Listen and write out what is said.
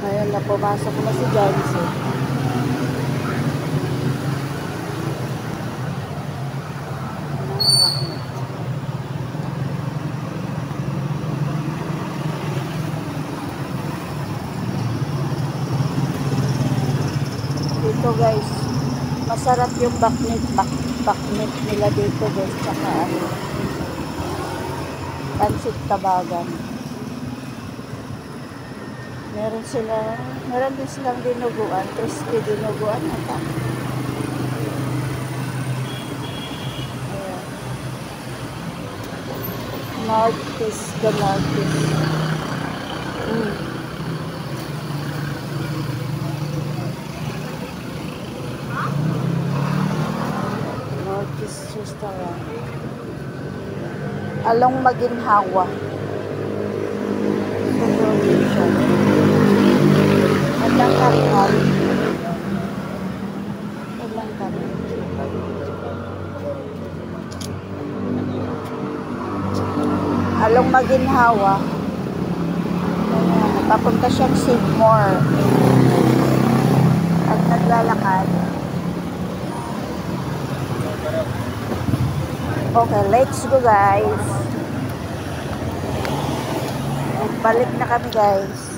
Ngayon na pumasok na si Johnson. Dito guys, masarap yung baknit nila dito guys, tsaka pansit tabagan. Meron din silang dinuguan, crispy dinuguan ata. Ayan. Northeast, the Northeast. Northeast restaurant. Along Maginhawa. Walang karihal. Walang karihal. Along Maginhawa. Papunta siyang Sigmore. At naglalakad. Okay, let's go guys. Balik na kami guys.